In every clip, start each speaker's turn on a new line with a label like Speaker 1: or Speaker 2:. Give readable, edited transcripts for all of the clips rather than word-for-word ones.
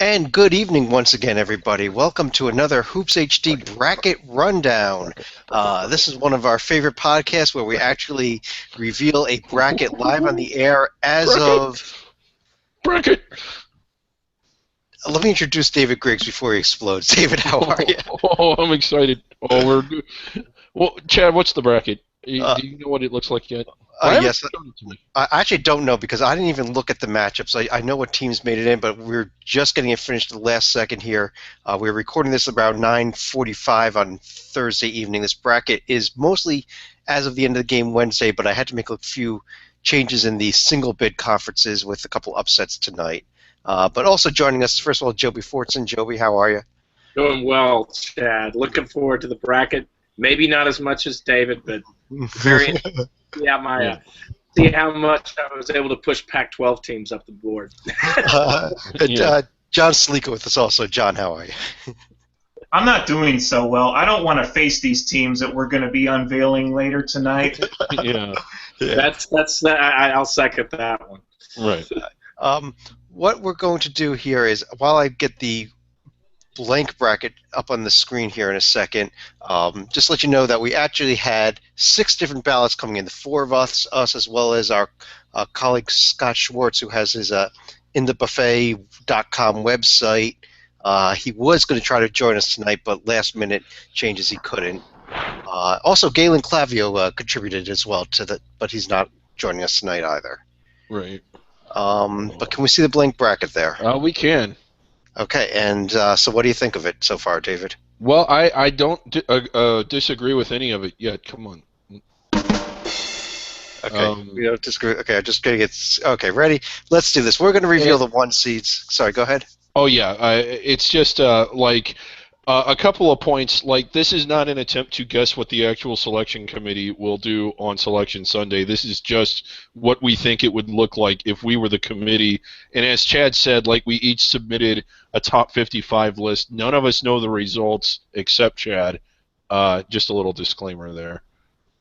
Speaker 1: And good evening once again, everybody. Welcome to another Hoops HD Bracket Rundown. This is one of our favorite podcasts where we actually reveal a bracket live on the air as
Speaker 2: Bracket!
Speaker 1: of...
Speaker 2: Bracket!
Speaker 1: Let me introduce David Griggs before he explodes. David, how are you?
Speaker 2: Oh, I'm excited. Well, Chad, what's the bracket? Do
Speaker 1: Uh,
Speaker 2: you know what it looks like yet? Why haven't
Speaker 1: yes,
Speaker 2: you shown it to me?
Speaker 1: I actually don't know because I didn't even look at the matchups. I know what teams made it in, but we're just getting it finished at the last second here. We're recording this about 9:45 on Thursday evening. This bracket is mostly as of the end of the game Wednesday, but I had to make a few changes in the single bid conferences with a couple upsets tonight. But also joining us, first of all, Joby Fortson. Joby, how are you?
Speaker 3: Doing well, Chad. Looking forward to the bracket. Maybe not as much as David, but very see how much I was able to push Pac-12 teams up the board.
Speaker 1: John Salika with us also. John, how are you?
Speaker 4: I'm not doing so well. I don't want to face these teams that we're going to be unveiling later tonight.
Speaker 2: Yeah.
Speaker 3: I'll second that one.
Speaker 2: Right.
Speaker 1: What we're going to do here is, while I get the blank bracket up on the screen here in a second, just let you know that we actually had 6 different ballots coming in. The 4 of us as well as our colleague Scott Schwartz, who has his inthebuffet.com website. He was going to try to join us tonight, but last minute changes he couldn't. Also, Galen Clavio contributed as well but he's not joining us tonight either.
Speaker 2: Right.
Speaker 1: But can we see the blank bracket there?
Speaker 2: We can.
Speaker 1: Okay, and so what do you think of it so far, David?
Speaker 2: Well, I don't disagree with any of it yet. Come on.
Speaker 1: Okay, we don't disagree. Okay, I'm just going to get... Okay, ready? Let's do this. We're going to reveal the 1 seeds. Sorry, go ahead.
Speaker 2: Oh, yeah. It's just a couple of points. Like, this is not an attempt to guess what the actual selection committee will do on Selection Sunday. This is just what we think it would look like if we were the committee. And as Chad said, like, we each submitted a top 55 list. None of us know the results except Chad. Just a little disclaimer there.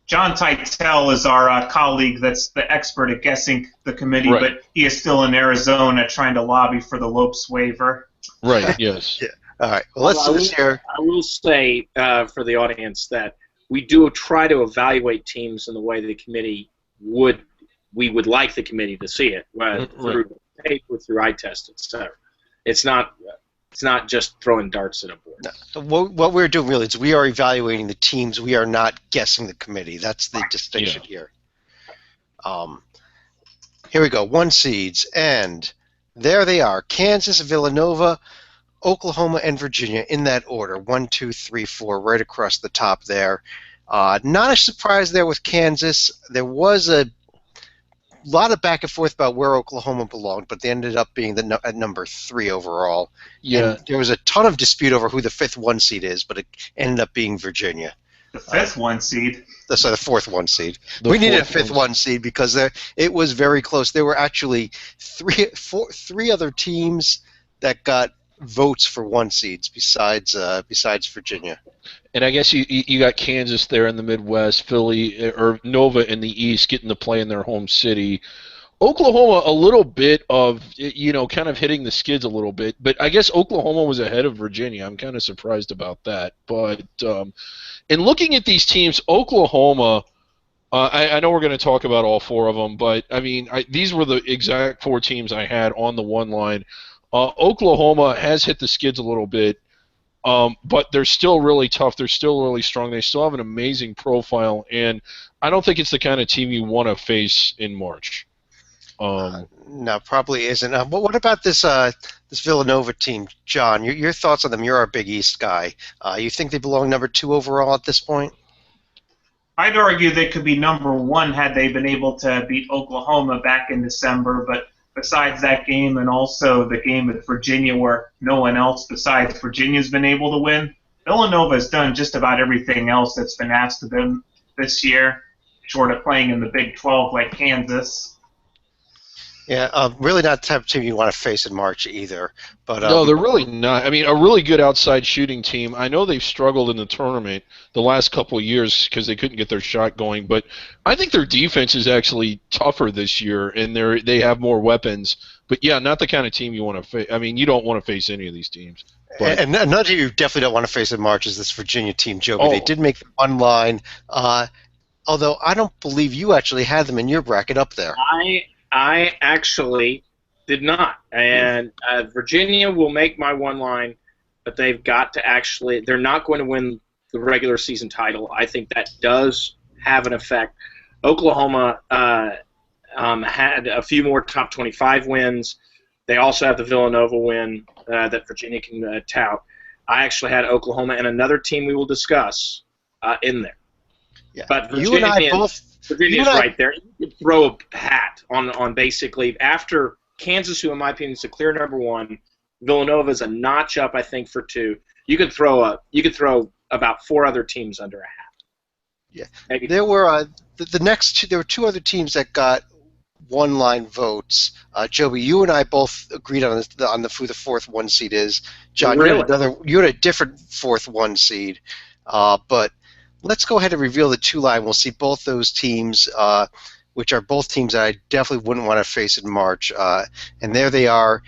Speaker 4: John Titel is our colleague that's the expert at guessing the committee,
Speaker 2: Right.
Speaker 4: but he is still in Arizona trying to lobby for the Lopes waiver.
Speaker 2: Right, yes.
Speaker 1: Yeah. All right, well, let's do this here.
Speaker 3: I will say for the audience that we do try to evaluate teams in the way the committee we would like the committee to see it, through paper, through eye test, etc. It's not just throwing darts at a board.
Speaker 1: No. What we're doing really is we are evaluating the teams. We are not guessing the committee. That's the distinction here. Here we go, 1 seeds, and there they are: Kansas, Villanova, Oklahoma, and Virginia in that order. 1, 2, 3, 4, right across the top there. Not a surprise there with Kansas. There was a lot of back and forth about where Oklahoma belonged, but they ended up being at number 3 overall.
Speaker 2: Yeah.
Speaker 1: And there was a ton of dispute over who the 5th 1 seed is, but it ended up being Virginia.
Speaker 4: The 5th 1 seed.
Speaker 1: So the 4th 1 seed.
Speaker 2: The
Speaker 1: We needed a
Speaker 2: 4th
Speaker 1: 5th 1 seed because it was very close. There were actually three other teams that got votes for 1 seeds besides Virginia.
Speaker 2: And I guess you got Kansas there in the Midwest, Philly or Nova in the East getting to play in their home city. Oklahoma a little bit of, kind of hitting the skids a little bit, but I guess Oklahoma was ahead of Virginia. I'm kind of surprised about that. But in looking at these teams, Oklahoma, I know we're going to talk about all 4 of them, but I mean, these were the exact 4 teams I had on the one line. Oklahoma has hit the skids a little bit. But they're still really tough. They're still really strong. They still have an amazing profile, and I don't think it's the kind of team you want to face in March.
Speaker 1: No, probably isn't. But what about this Villanova team, John? Your thoughts on them? You're our Big East guy. You think they belong number 2 overall at this point?
Speaker 4: I'd argue they could be number 1 had they been able to beat Oklahoma back in December, but besides that game and also the game at Virginia where no one else besides Virginia's been able to win, Villanova has done just about everything else that's been asked of them this year, short of playing in the Big 12 like Kansas.
Speaker 1: Yeah, really not the type of team you want to face in March either. But
Speaker 2: no, they're really not. I mean, a really good outside shooting team. I know they've struggled in the tournament the last couple of years because they couldn't get their shot going, but I think their defense is actually tougher this year, and they have more weapons But yeah, not the kind of team you want to face. I mean, you don't want to face any of these teams. But
Speaker 1: And another team you definitely don't want to face in March is this Virginia team, Joby.
Speaker 2: Oh.
Speaker 1: They did make one line, although I don't believe you actually had them in your bracket up there.
Speaker 3: I actually did not. And Virginia will make my one line, but they've got to actually – they're not going to win the regular season title. I think that does have an effect. Oklahoma had a few more top 25 wins. They also have the Villanova win that Virginia can tout. I actually had Oklahoma and another team we will discuss in there.
Speaker 1: Yeah.
Speaker 3: But
Speaker 1: You and I both.
Speaker 3: Virginia's right there. You could throw a hat on basically after Kansas, who in my opinion is a clear number one. Villanova is a notch up, I think, for 2. You could throw about 4 other teams under a hat.
Speaker 1: Yeah.
Speaker 3: Maybe.
Speaker 1: There were the next two. There were 2 other teams that got one-line votes. Joby, you and I both agreed on who the fourth 1 seed is. John,
Speaker 3: Really?
Speaker 1: you had a different fourth 1 seed. But let's go ahead and reveal the 2 line. We'll see both those teams, which are both teams that I definitely wouldn't want to face in March. And there they are.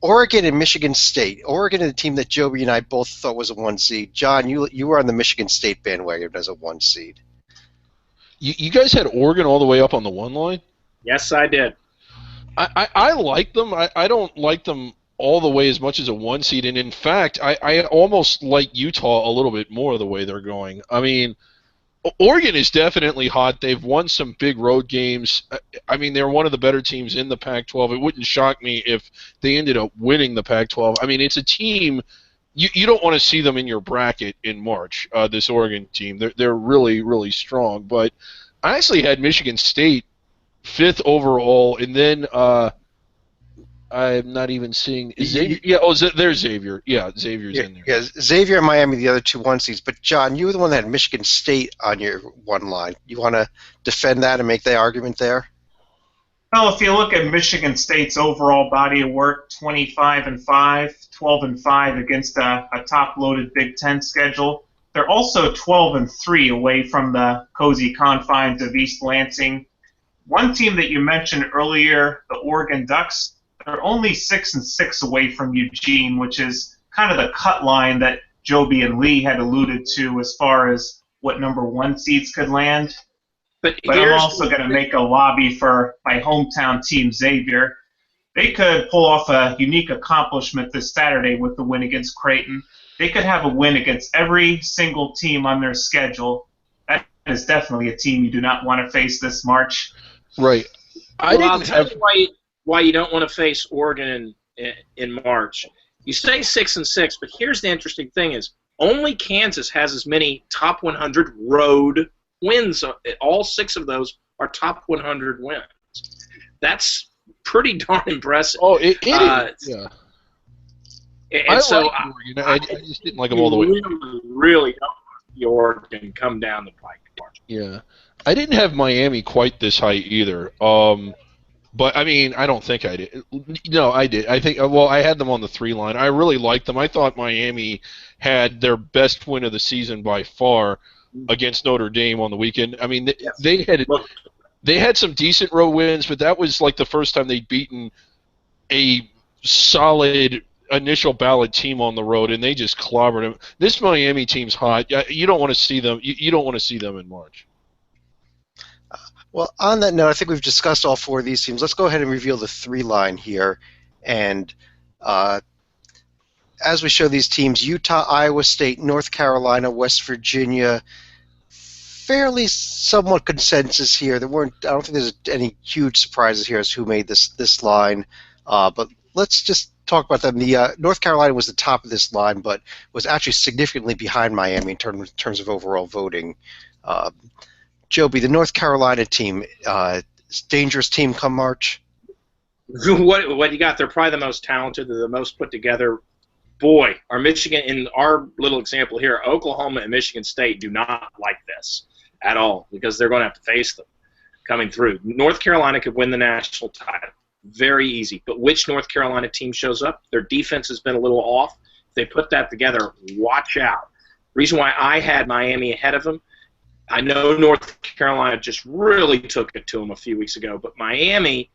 Speaker 1: Oregon and Michigan State. Oregon is a team that Joby and I both thought was a 1 seed. John, you were on the Michigan State bandwagon as a 1 seed.
Speaker 2: you guys had Oregon all the way up on the 1 line?
Speaker 3: Yes, I did.
Speaker 2: I like them. I don't like them all the way as much as a 1 seed, and in fact, I almost like Utah a little bit more the way they're going. I mean, Oregon is definitely hot. They've won some big road games. I mean, they're one of the better teams in the Pac-12. It wouldn't shock me if they ended up winning the Pac-12. I mean, it's a team you don't want to see them in your bracket in March. This Oregon team, they're really, really strong. But I actually had Michigan State 5th overall, and then I'm not even seeing Xavier. Yeah, there's Xavier. Yeah, Xavier's in there.
Speaker 1: Yeah, Xavier and Miami, the other 2 1 seeds. But John, you were the one that had Michigan State on your 1 line. You want to defend that and make the argument there?
Speaker 4: Well, if you look at Michigan State's overall body of work, 25-5, 12-5 against a top-loaded Big Ten schedule, they're also 12-3 away from the cozy confines of East Lansing. One team that you mentioned earlier, the Oregon Ducks, they're only 6-6 away from Eugene, which is kind of the cut line that Joby and Lee had alluded to as far as what number 1 seeds could land. But I'm also going to make a lobby for my hometown team, Xavier. They could pull off a unique accomplishment this Saturday with the win against Creighton. They could have a win against every single team on their schedule. That is definitely a team you do not want to face this March.
Speaker 2: Right.
Speaker 3: I'll tell you why you don't want to face Oregon in March. You say 6-6, but here's the interesting thing: is only Kansas has as many top 100 road wins. All 6 of those are top 100 wins. That's pretty darn impressive.
Speaker 2: Oh, it is. Yeah.
Speaker 3: And so
Speaker 2: Oregon. I just didn't like them all the way.
Speaker 3: Really don't want the Oregon come down the pike.
Speaker 2: Yeah. I didn't have Miami quite this high either. But, I mean, I don't think I did. No, I did. I think, well, I had them on the 3 line. I really liked them. I thought Miami had their best win of the season by far against Notre Dame on the weekend. I mean, they had some decent road wins, but that was like the first time they'd beaten a solid initial ballot team on the road, and they just clobbered them. This Miami team's hot. You don't want to see them. You don't want to see them in March.
Speaker 1: Well, on that note, I think we've discussed all 4 of these teams. Let's go ahead and reveal the 3 line here. And as we show these teams, Utah, Iowa State, North Carolina, West Virginia, fairly somewhat consensus here. I don't think there's any huge surprises here as to who made this line. But let's just talk about them. The North Carolina was the top of this line, but was actually significantly behind Miami in terms of overall voting. Joby, the North Carolina team, dangerous team come March?
Speaker 3: What you got? They're probably the most talented. They're the most put together. Boy, our Michigan, in our little example here, Oklahoma and Michigan State do not like this at all because they're going to have to face them coming through. North Carolina could win the national title. Very easy. But which North Carolina team shows up? Their defense has been a little off. If they put that together, watch out. Reason why I had Miami ahead of them, I know North Carolina just really took it to them a few weeks ago, but Miami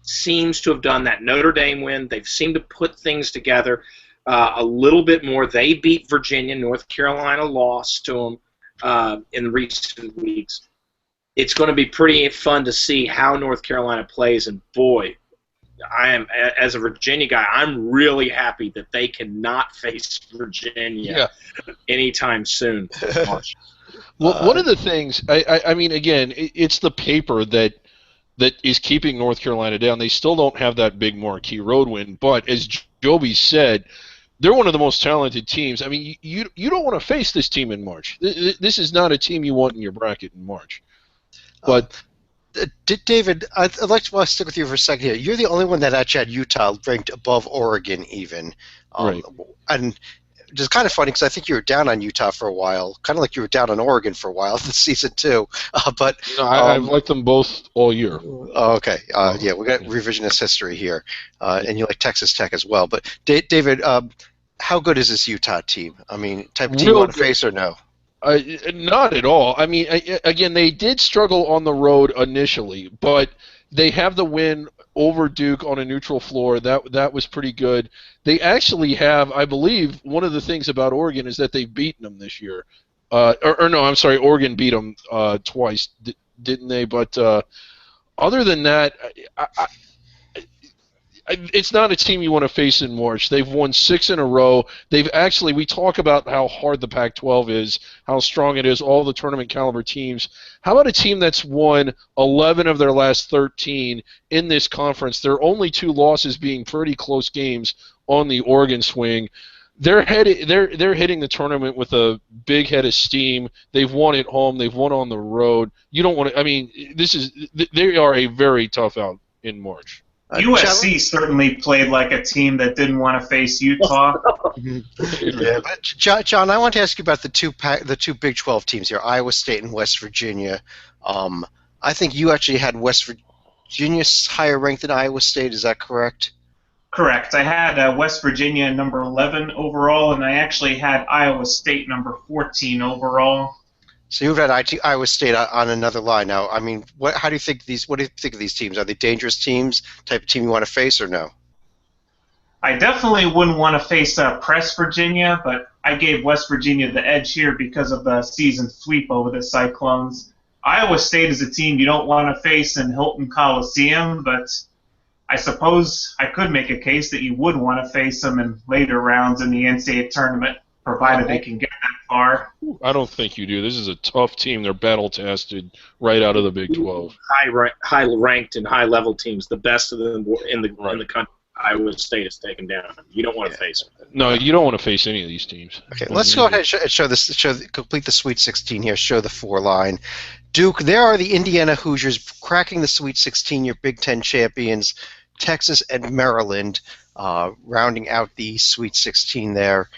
Speaker 3: seems to have done that. Notre Dame win, they've seemed to put things together a little bit more. They beat Virginia. North Carolina lost to them in recent weeks. It's going to be pretty fun to see how North Carolina plays, and boy, I am, as a Virginia guy, I'm really happy that they cannot face Virginia anytime soon.
Speaker 2: Well, one of the things, I mean, again, it's the paper that is keeping North Carolina down. They still don't have that big marquee road win, but as Joby said, they're one of the most talented teams. I mean, you don't want to face this team in March. This is not a team you want in your bracket in March. But
Speaker 1: David, I'd like to stick with you for a second here. You're the only one that actually had Utah ranked above Oregon even.
Speaker 2: Right.
Speaker 1: And it's kind of funny because I think you were down on Utah for a while, kind of like you were down on Oregon for a while this season too. But
Speaker 2: I've liked them both all year.
Speaker 1: Okay. Yeah, we got revisionist history here, and you like Texas Tech as well. But David, how good is this Utah team? I mean, type of team you want to face or no?
Speaker 2: Not at all. I mean, again, they did struggle on the road initially, but they have the win over Duke on a neutral floor. That was pretty good. They actually have, I believe, one of the things about Oregon is that they've beaten them this year. Or no, I'm sorry, Oregon beat them twice, didn't they? But other than that, it's not a team you want to face in March. They've won 6 in a row. We talk about how hard the Pac-12 is, how strong it is, all the tournament caliber teams. How about a team that's won 11 of their last 13 in this conference? Their only 2 losses being pretty close games on the Oregon swing. They're hitting the tournament with a big head of steam. They've won at home. They've won on the road. You don't want to. I mean, they are a very tough out in March.
Speaker 4: USC certainly played like a team that didn't want to face Utah.
Speaker 1: Yeah, but John, I want to ask you about the two Big 12 teams here, Iowa State and West Virginia. I think you actually had West Virginia higher ranked than Iowa State. Is that correct?
Speaker 4: Correct. I had West Virginia number 11 overall, and I actually had Iowa State number 14 overall.
Speaker 1: So you've had Iowa State on another line now. I mean, how do you think what do you think of these teams? Are they dangerous teams? Type of team you want to face or no?
Speaker 4: I definitely wouldn't want to face Press Virginia, but I gave West Virginia the edge here because of the season sweep over the Cyclones. Iowa State is a team you don't want to face in Hilton Coliseum, but I suppose I could make a case that you would want to face them in later rounds in the NCAA tournament, provided they can get that far.
Speaker 2: I don't think you do. This is a tough team. They're battle-tested right out of the Big 12.
Speaker 3: High-ranked and high-level teams, the best of them in the country. Iowa State is taken down. You don't want to face them.
Speaker 2: No, you don't want to face any of these teams.
Speaker 1: Okay, let's go ahead and complete the Sweet 16 here. Show the 4 line. Duke, there are the Indiana Hoosiers cracking the Sweet 16, your Big Ten champions. Texas and Maryland rounding out the Sweet 16 there.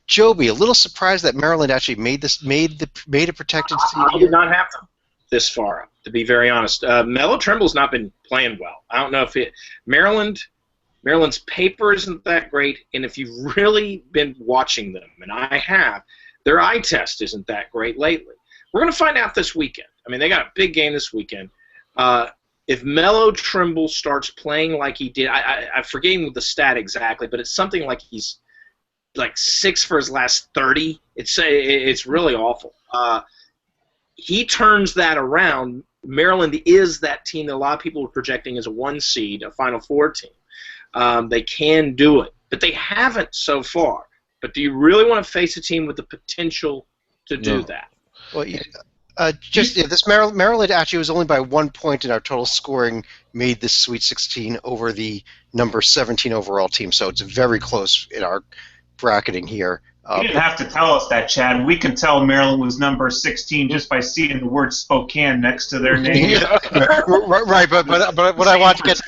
Speaker 1: Joby, a little surprised that Maryland actually made a protected seed.
Speaker 3: I did not have them this far, to be very honest. Melo Trimble's not been playing well. I don't know if Maryland's paper isn't that great, and if you've really been watching them, and I have, their eye test isn't that great lately. We're going to find out this weekend. I mean, they got a big game this weekend. If Melo Trimble starts playing like he did, I forget the stat exactly, but it's something like he's like 6 for his last 30. It's really awful. He turns that around. Maryland is that team that a lot of people are projecting as a 1 seed, a Final Four team. They can do it, but they haven't so far. But do you really want to face a team with the potential to do that?
Speaker 1: Well, this Maryland actually was only by 1 point in our total scoring made this Sweet 16 over the number 17 overall team, so it's very close in our bracketing here.
Speaker 4: You didn't have to tell us that, Chad. We can tell Maryland was number 16 just by seeing the word Spokane next to their name.
Speaker 1: Right, but what I want to get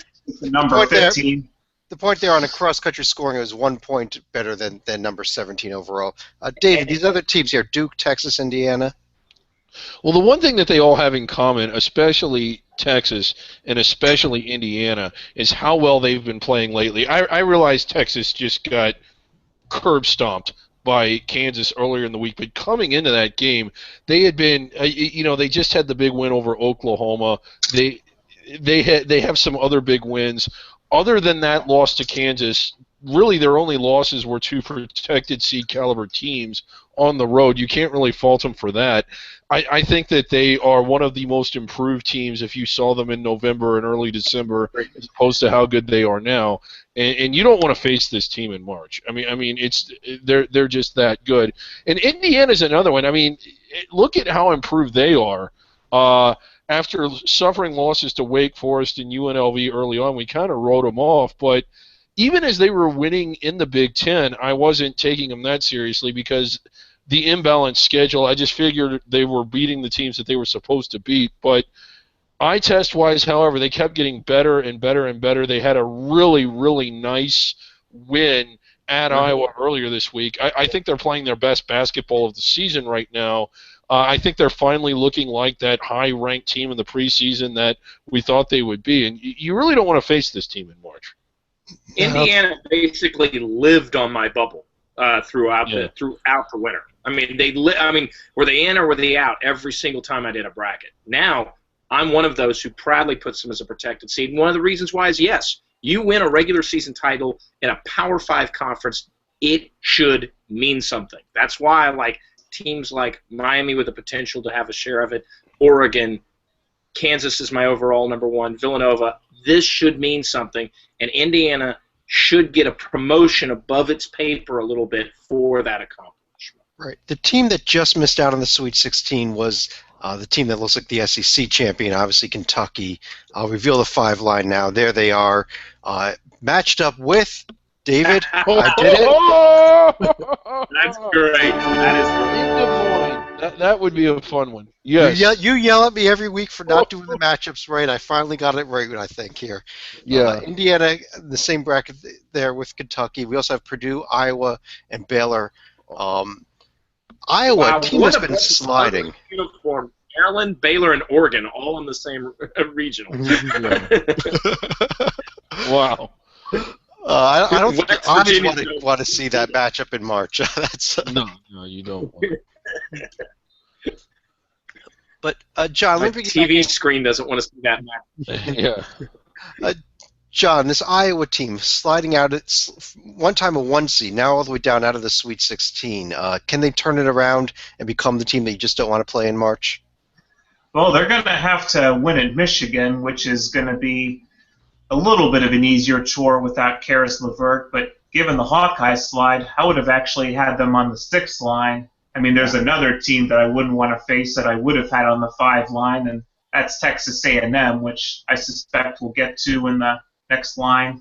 Speaker 4: number 15.
Speaker 1: The point there on a cross-country scoring, it was 1 point better than number 17 overall. David, these other teams here, Duke, Texas, Indiana.
Speaker 2: Well, the one thing that they all have in common, especially Texas and especially Indiana, is how well they've been playing lately. I realize Texas just got curb stomped by Kansas earlier in the week, but coming into that game, they had been, they just had the big win over Oklahoma. they have some other big wins. Other than that loss to Kansas, really their only losses were to protected seed caliber teams on the road. You can't really fault them for that. I think that they are one of the most improved teams if you saw them in November and early December as opposed to how good they are now. And you don't want to face this team in March. I mean, they're just that good. And Indiana's another one. I mean, look at how improved they are. After suffering losses to Wake Forest and UNLV early on, we kind of wrote them off. But even as they were winning in the Big Ten, I wasn't taking them that seriously because the imbalanced schedule, I just figured they were beating the teams that they were supposed to beat. But eye test-wise, however, they kept getting better and better and better. They had a really, really nice win at Iowa earlier this week. I think they're playing their best basketball of the season right now. I think they're finally looking like that high-ranked team in the preseason that we thought they would be. And you really don't want to face this team in March.
Speaker 3: Indiana basically lived on my bubble throughout the winter. I mean, were they in or were they out every single time I did a bracket? Now, I'm one of those who proudly puts them as a protected seed. And one of the reasons why is, yes, you win a regular season title in a Power 5 conference, it should mean something. That's why I like teams like Miami with the potential to have a share of it, Oregon, Kansas is my overall number one, Villanova. This should mean something, and Indiana should get a promotion above its paper a little bit for that accomplishment.
Speaker 1: Right. The team that just missed out on the Sweet 16 was the team that looks like the SEC champion, obviously Kentucky. I'll reveal the 5 line now. There they are, matched up with David. I did it.
Speaker 3: That's great. That is great.
Speaker 2: That would be a fun one. Yes.
Speaker 1: You yell at me every week for not doing the matchups right. I finally got it right, I think, here.
Speaker 2: Yeah.
Speaker 1: Indiana, the same bracket there with Kentucky. We also have Purdue, Iowa, and Baylor. Iowa, team has been sliding.
Speaker 3: Uniform. Maryland, Baylor, and Oregon all in the same regional.
Speaker 2: Wow.
Speaker 1: I don't think your eyes want to see that matchup in March.
Speaker 2: No, you don't.
Speaker 1: But John,
Speaker 3: my TV screen doesn't want to see that match.
Speaker 2: Yeah.
Speaker 1: John, this Iowa team sliding out, it's one time a 1 seed, now all the way down out of the Sweet 16. Can they turn it around and become the team that you just don't want to play in March?
Speaker 4: Well, they're going to have to win at Michigan, which is going to be a little bit of an easier chore without Karis LeVert. But given the Hawkeye slide, I would have actually had them on the 6 line. I mean, there's another team that I wouldn't want to face that I would have had on the 5 line, and that's Texas A&M, which I suspect we'll get to in the next line.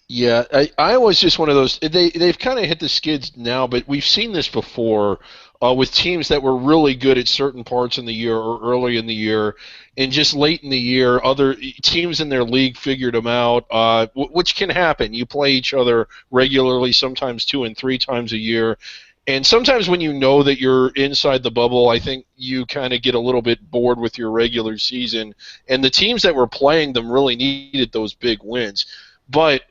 Speaker 2: Yeah, Iowa's just one of those. They've kind of hit the skids now, but we've seen this before with teams that were really good at certain parts in the year or early in the year, and just late in the year, other teams in their league figured them out, which can happen. You play each other regularly, sometimes 2 and 3 times a year. And sometimes when you know that you're inside the bubble, I think you kind of get a little bit bored with your regular season. And the teams that were playing them really needed those big wins. But,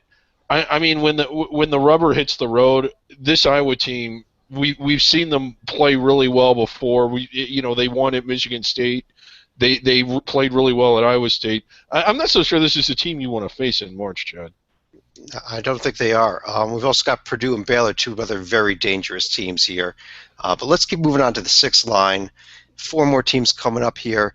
Speaker 2: I mean, when the rubber hits the road, this Iowa team, we've seen them play really well before. They won at Michigan State. They played really well at Iowa State. I'm not so sure this is a team you want to face in March, Chad.
Speaker 1: I don't think they are. We've also got Purdue and Baylor, 2 other very dangerous teams here. But let's keep moving on to the 6th line. 4 more teams coming up here.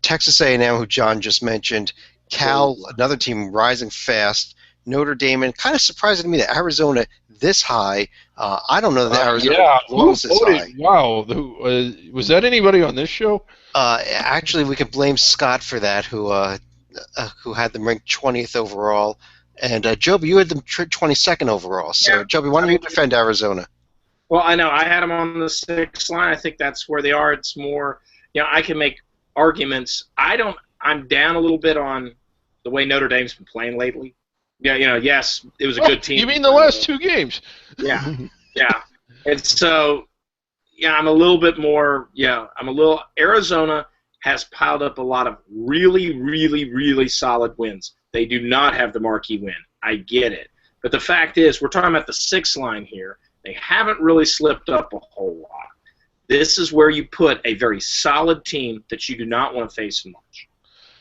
Speaker 1: Texas A&M, who John just mentioned. Cal, another team rising fast. Notre Dame, and kind of surprising to me that Arizona this high. I don't know that Arizona belongs this high.
Speaker 2: Wow. Was that anybody on this show?
Speaker 1: Actually, we could blame Scott for that, who had them ranked 20th overall. And, Joby, you had them 22nd overall. So, yeah. Joby, why don't you defend Arizona?
Speaker 3: Well, I know. I had them on the 6th line. I think that's where they are. It's more, I can make arguments. I'm down a little bit on the way Notre Dame's been playing lately. Yeah, yes, it was a good team.
Speaker 2: You mean the last 2 games?
Speaker 3: Yeah, yeah. And so, I'm a little bit more, Arizona has piled up a lot of really, really, really solid wins. They do not have the marquee win. I get it. But the fact is, we're talking about the 6th line here. They haven't really slipped up a whole lot. This is where you put a very solid team that you do not want to face in March.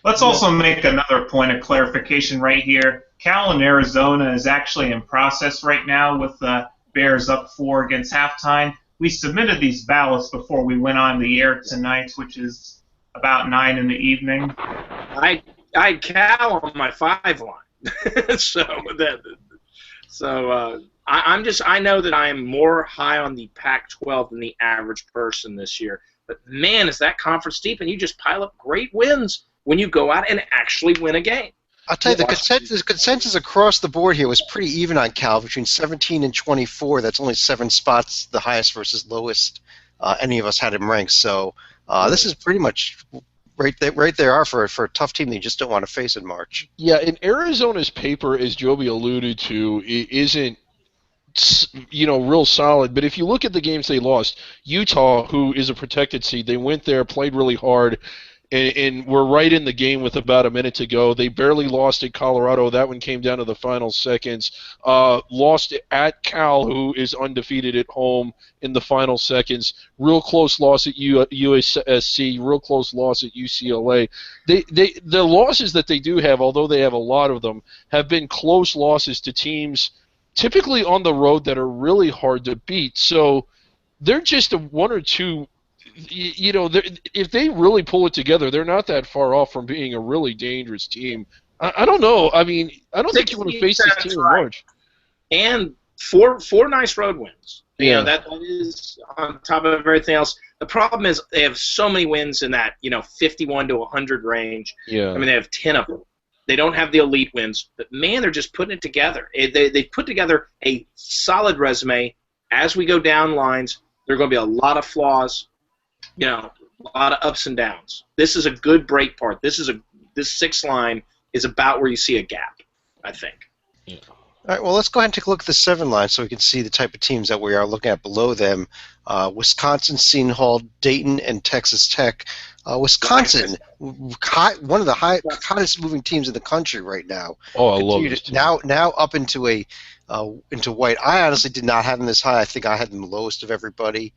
Speaker 4: Let's also make another point of clarification right here. Cal in Arizona is actually in process right now with the Bears up 4 against halftime. We submitted these ballots before we went on the air tonight, which is about 9 in the evening.
Speaker 3: I had Cal on my 5 line, I know that I am more high on the Pac-12 than the average person this year. But man, is that conference deep, and you just pile up great wins when you go out and actually win a game.
Speaker 1: I'll tell you, the consensus across the board here was pretty even on Cal, between 17 and 24. That's only 7 spots, the highest versus lowest any of us had him ranked. So this is pretty much right there for a tough team that you just don't want to face in March.
Speaker 2: Yeah, and Arizona's paper, as Joby alluded to, isn't real solid. But if you look at the games they lost, Utah, who is a protected seed, they went there, played really hard, and were right in the game with about a minute to go. They barely lost at Colorado. That one came down to the final seconds. Lost at Cal, who is undefeated at home, in the final seconds. Real close loss at USC. Real close loss at UCLA. The losses that they do have, although they have a lot of them, have been close losses to teams typically on the road that are really hard to beat. So they're just a 1 or 2. If they really pull it together, they're not that far off from being a really dangerous team. I don't know. I mean, I don't think you want to face this team in March.
Speaker 3: And four nice road wins. Yeah. That is on top of everything else. The problem is they have so many wins in that 51 to 100 range.
Speaker 2: Yeah.
Speaker 3: I mean, they have 10 of them. They don't have the elite wins, but man, they're just putting it together. They put together a solid resume. As we go down lines, there are going to be a lot of flaws. A lot of ups and downs. This is a good break part. This 6th line is about where you see a gap, I think.
Speaker 1: Yeah. All right, well, let's go ahead and take a look at the 7 line so we can see the type of teams that we are looking at below them. Wisconsin, Seton Hall, Dayton, and Texas Tech. Wisconsin, one of the hottest moving teams in the country right now.
Speaker 2: Oh, I love it.
Speaker 1: Now up into white. I honestly did not have them this high. I think I had them the lowest of everybody.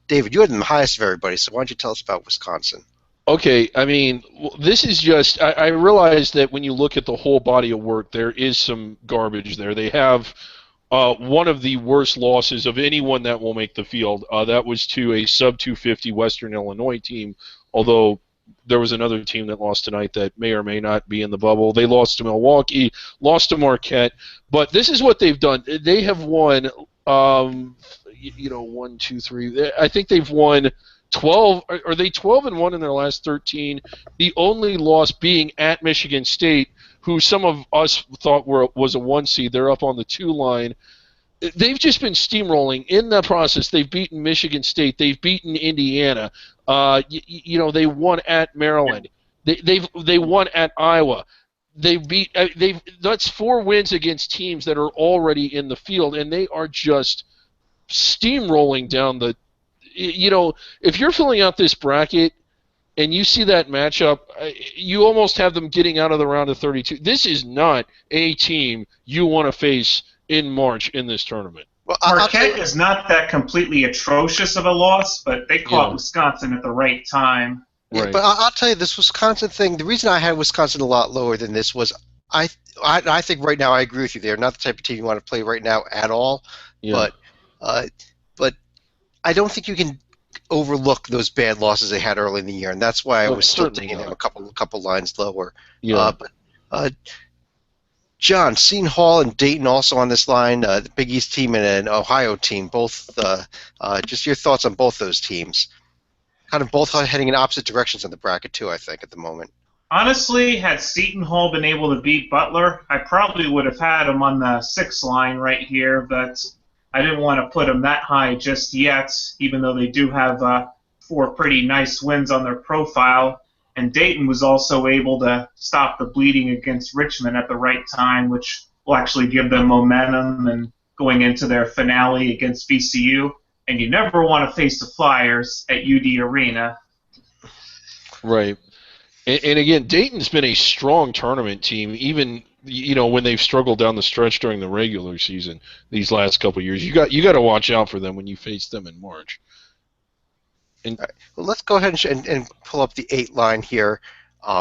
Speaker 1: David, you had them the highest of everybody, so why don't you tell us about Wisconsin?
Speaker 2: Okay, I mean, this is just – I realize that when you look at the whole body of work, there is some garbage there. They have one of the worst losses of anyone that will make the field. That was to a sub-250 Western Illinois team, although there was another team that lost tonight that may or may not be in the bubble. They lost to Milwaukee, lost to Marquette. But this is what they've done. They have won 1, 2, 3. I think they've won 12. Are they 12-1 in their last 13? The only loss being at Michigan State, who some of us thought was a 1 seed. They're up on the 2 line. They've just been steamrolling in the process. They've beaten Michigan State. They've beaten Indiana. They won at Maryland. They won at Iowa. That's 4 wins against teams that are already in the field, and they are just steamrolling down the. If you're filling out this bracket and you see that matchup, you almost have them getting out of the round of 32. This is not a team you want to face in March in this tournament.
Speaker 4: Well, Marquette is not that completely atrocious of a loss, but they caught Wisconsin at the right time.
Speaker 1: Yeah, right. But I'll tell you, this Wisconsin thing, the reason I had Wisconsin a lot lower than this was I think right now I agree with you. They're not the type of team you want to play right now at all. Yeah. But I don't think you can overlook those bad losses they had early in the year, and that's why I was still taking them a couple lines lower.
Speaker 2: Yeah.
Speaker 1: John, Seton Hall and Dayton also on this line, the Big East team and an Ohio team, both. Just your thoughts on both those teams. Kind of both heading in opposite directions in the bracket too, I think, at the moment.
Speaker 4: Honestly, had Seton Hall been able to beat Butler, I probably would have had them on the 6th line right here, but I didn't want to put them that high just yet, even though they do have 4 pretty nice wins on their profile. And Dayton was also able to stop the bleeding against Richmond at the right time, which will actually give them momentum and going into their finale against VCU. And you never want to face the Flyers at UD Arena.
Speaker 2: Right. And again, Dayton's been a strong tournament team, even when they've struggled down the stretch during the regular season these last couple of years. You got to watch out for them when you face them in March.
Speaker 1: All right. Well, let's go ahead and pull up the 8 line here.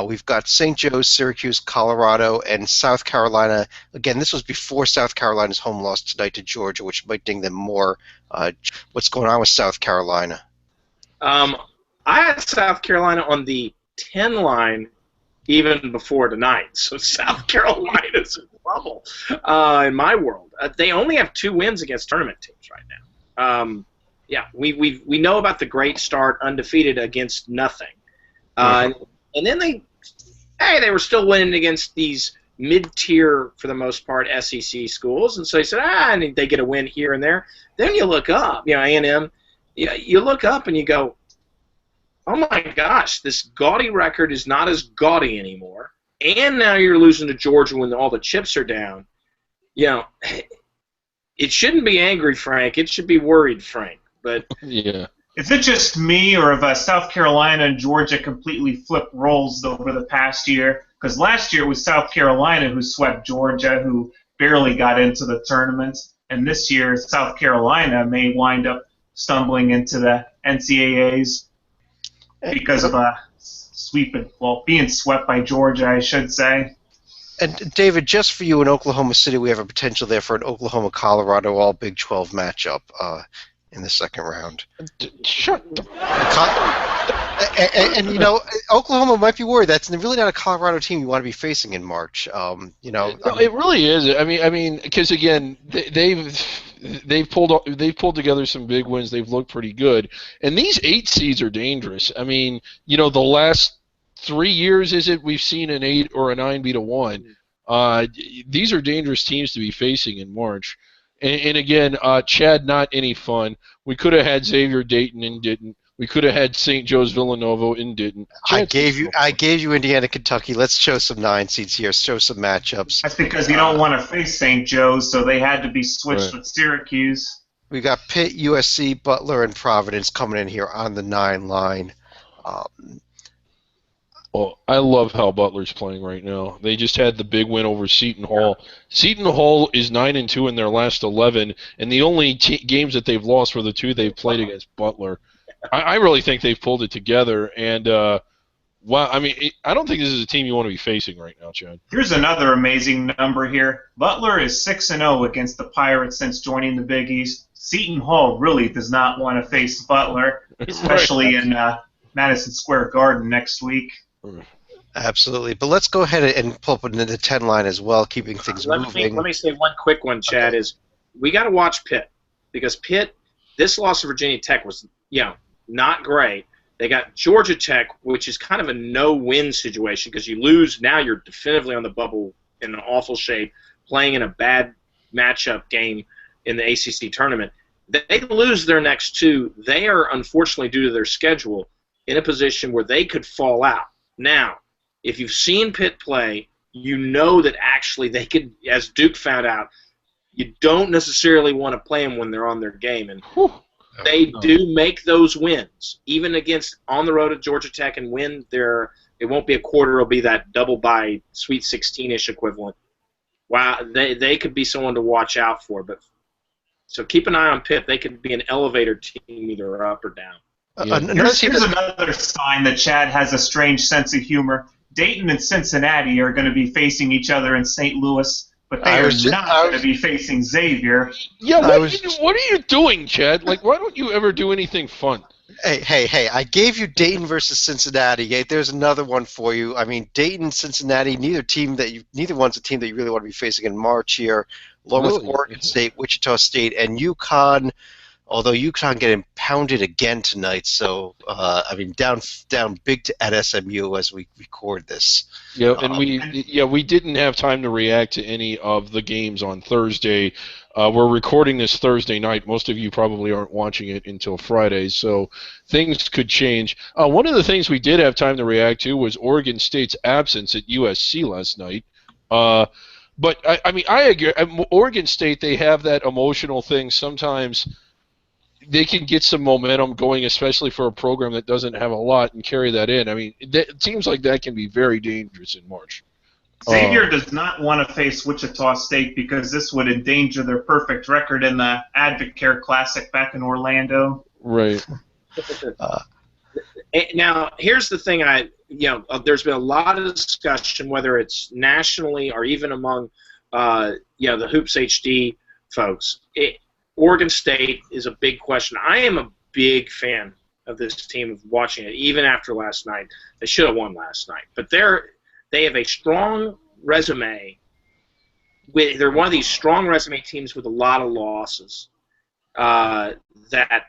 Speaker 1: We've got St. Joe's, Syracuse, Colorado, and South Carolina. Again, this was before South Carolina's home loss tonight to Georgia, which might ding them more. What's going on with South Carolina?
Speaker 3: I had South Carolina on the 10 line even before tonight, so South Carolina's in trouble in my world. They only have 2 wins against tournament teams right now. Yeah, we know about the great start, undefeated against nothing. And then they were still winning against these mid-tier, for the most part, SEC schools, and so they said, and they get a win here and there. Then you look up, A&M, you look up and you go, oh my gosh, this gaudy record is not as gaudy anymore, and now you're losing to Georgia when all the chips are down. It shouldn't be angry, Frank. It should be worried, Frank. But
Speaker 2: yeah.
Speaker 4: Is it just me, or have South Carolina and Georgia completely flipped roles over the past year? Because last year it was South Carolina who swept Georgia, who barely got into the tournament, and this year South Carolina may wind up stumbling into the NCAAs because of being swept by Georgia, I should say.
Speaker 1: And David, just for you in Oklahoma City, we have a potential there for an Oklahoma-Colorado all Big 12 matchup in the second round.
Speaker 2: Shut the...
Speaker 1: And Oklahoma might be worried. That's really not a Colorado team you want to be facing in March. No,
Speaker 2: it really is. I mean, because again, they've pulled together some big wins. They've looked pretty good, and these 8 seeds are dangerous. I mean, the last 3 years we've seen an 8 or a 9 beat a 1. These are dangerous teams to be facing in March. And again, Chad, not any fun. We could have had Xavier Dayton and didn't. We could have had St. Joe's Villanova and didn't.
Speaker 1: I gave you Indiana, Kentucky. Let's show some 9 seeds here. Show some matchups.
Speaker 4: That's because you don't want to face St. Joe's, so they had to be switched with Syracuse.
Speaker 1: We got Pitt, USC, Butler, and Providence coming in here on the 9 line.
Speaker 2: Well, I love how Butler's playing right now. They just had the big win over Seton Hall. Seton Hall is 9-2 in their last 11, and the only games that they've lost were the 2 they've played against Butler. I really think they've pulled it together, and I don't think this is a team you want to be facing right now, Chad.
Speaker 4: Here's another amazing number here. Butler is 6-0 against the Pirates since joining the Big East. Seton Hall really does not want to face Butler, especially in Madison Square Garden next week.
Speaker 1: Absolutely, but let's go ahead and pull up into the 10 line as well, keeping things moving.
Speaker 3: Let me say one quick one, Chad, is we got to watch Pitt, because Pitt, this loss to Virginia Tech was, not great. They got Georgia Tech, which is kind of a no-win situation, because you lose, now you're definitively on the bubble in an awful shape, playing in a bad matchup game in the ACC tournament. They lose their next 2. They are, unfortunately, due to their schedule, in a position where they could fall out. Now, if you've seen Pitt play, you know that actually they could, as Duke found out, you don't necessarily want to play them when they're on their game. And they do make those wins, even against on the road at Georgia Tech, and win their. It won't be a quarter; it'll be that double by Sweet 16-ish equivalent. Wow, they could be someone to watch out for. But so keep an eye on Pitt. They could be an elevator team, either up or down.
Speaker 4: Here's another sign that Chad has a strange sense of humor. Dayton and Cincinnati are going to be facing each other in St. Louis, but they are not going to be facing Xavier.
Speaker 2: Yeah, what are you doing, Chad? Like, why don't you ever do anything fun?
Speaker 1: Hey, I gave you Dayton versus Cincinnati. There's another one for you. I mean, Dayton, Cincinnati, neither one's a team that you really want to be facing in March here, along with Oregon State, Wichita State, and UConn. Although UConn getting pounded again tonight, so down big at SMU as we record this.
Speaker 2: Yeah, and we didn't have time to react to any of the games on Thursday. We're recording this Thursday night. Most of you probably aren't watching it until Friday, so things could change. One of the things we did have time to react to was Oregon State's absence at USC last night. But I agree. Oregon State, they have that emotional thing sometimes. They can get some momentum going, especially for a program that doesn't have a lot, and carry that in. I mean, teams like that can be very dangerous in March.
Speaker 4: Xavier does not want to face Wichita State because this would endanger their perfect record in the Advocare Classic back in Orlando.
Speaker 2: Right.
Speaker 3: Now, here's the thing. There's been a lot of discussion, whether it's nationally or even among, the Hoops HD folks. Oregon State is a big question. I am a big fan of this team, of watching it, even after last night. They should have won last night, but they have a strong resume. They're one of these strong resume teams with a lot of losses that